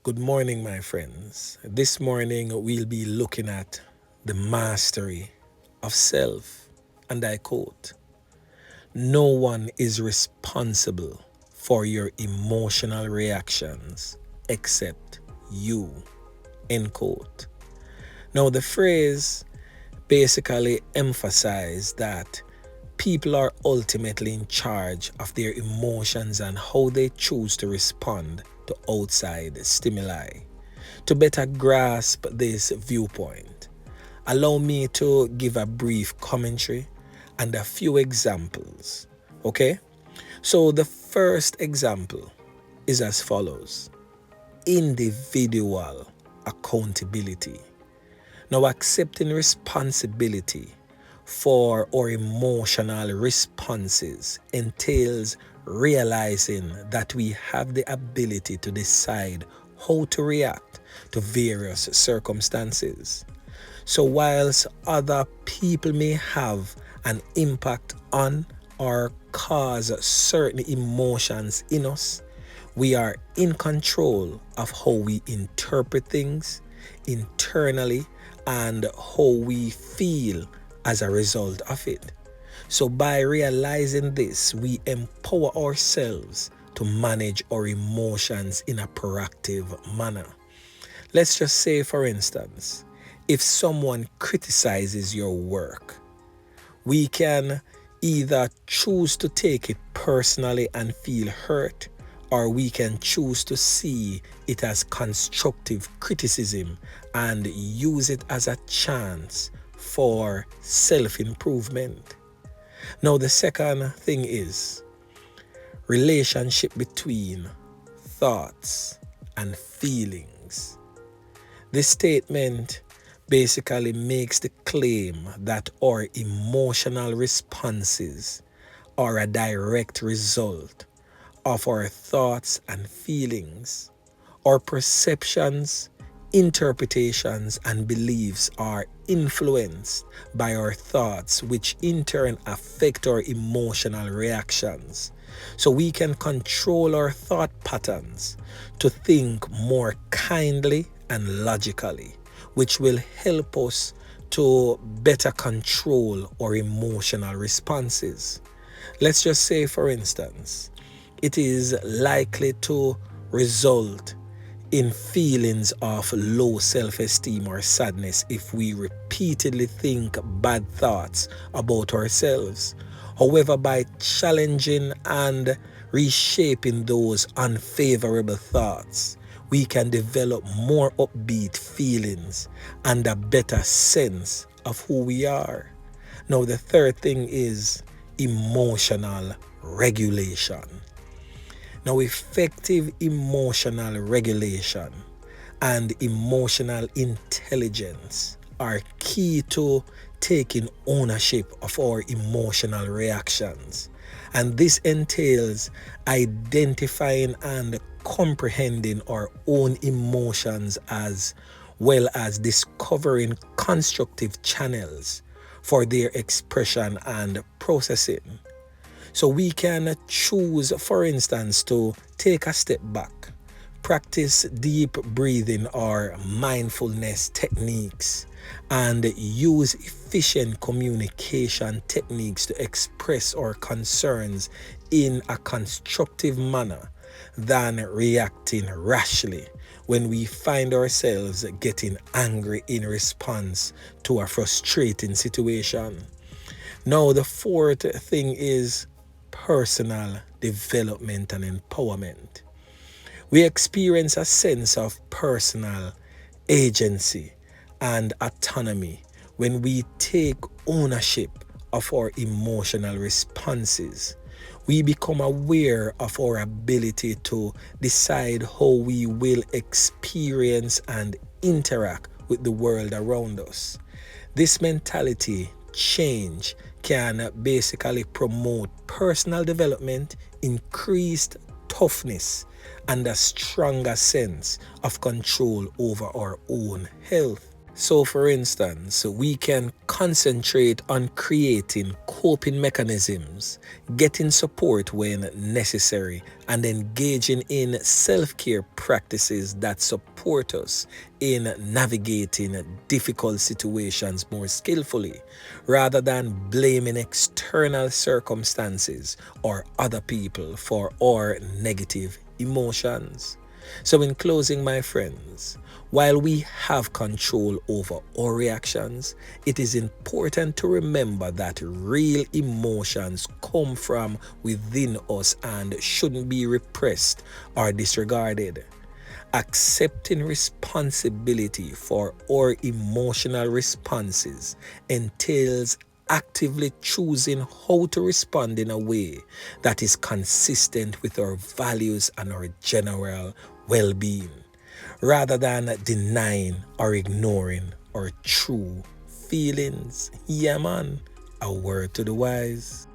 Good morning, my friends. This morning we'll be looking at the mastery of self. And I quote, "No one is responsible for your emotional reactions except you." End quote. Now, the phrase basically emphasizes that people are ultimately in charge of their emotions and how they choose to respond to outside stimuli. To better grasp this viewpoint, allow me to give a brief commentary and a few examples. Okay? So, the first example is as follows: individual accountability. Now, accepting responsibility for our emotional responses entails realizing that we have the ability to decide how to react to various circumstances. So, whilst other people may have an impact on or cause certain emotions in us, we are in control of how we interpret things internally and how we feel as a result of it. So, by realizing this, we empower ourselves to manage our emotions in a proactive manner. Let's just say, for instance, if someone criticizes your work, we can either choose to take it personally and feel hurt, or we can choose to see it as constructive criticism and use it as a chance for self-improvement. Now, the second thing is relationship between thoughts and feelings. This statement basically makes the claim that our emotional responses are a direct result of our thoughts and feelings. Our perceptions, interpretations, and beliefs are influenced by our thoughts, which in turn affect our emotional reactions. So we can control our thought patterns to think more kindly and logically, which will help us to better control our emotional responses. Let's just say, for instance, it is likely to result in feelings of low self-esteem or sadness if we repeatedly think bad thoughts about ourselves. However, by challenging and reshaping those unfavorable thoughts, we can develop more upbeat feelings and a better sense of who we are. Now, the third thing is emotional regulation. Now, effective emotional regulation and emotional intelligence are key to taking ownership of our emotional reactions. And this entails identifying and comprehending our own emotions as well as discovering constructive channels for their expression and processing. So we can choose, for instance, to take a step back, practice deep breathing or mindfulness techniques, and use efficient communication techniques to express our concerns in a constructive manner than reacting rashly when we find ourselves getting angry in response to a frustrating situation. Now, the fourth thing is personal development and empowerment. We experience a sense of personal agency and autonomy when we take ownership of our emotional responses. We become aware of our ability to decide how we will experience and interact with the world around us. This mentality change can basically promote personal development, increased toughness, and a stronger sense of control over our own health. So, for instance, we can concentrate on creating coping mechanisms, getting support when necessary, and engaging in self care practices that support us in navigating difficult situations more skillfully, rather than blaming external circumstances or other people for our negative emotions. So, in closing, my friends, while we have control over our reactions, it is important to remember that real emotions come from within us and shouldn't be repressed or disregarded. Accepting responsibility for our emotional responses entails actively choosing how to respond in a way that is consistent with our values and our general well being, rather than denying or ignoring our true feelings. Yeah, man, a word to the wise.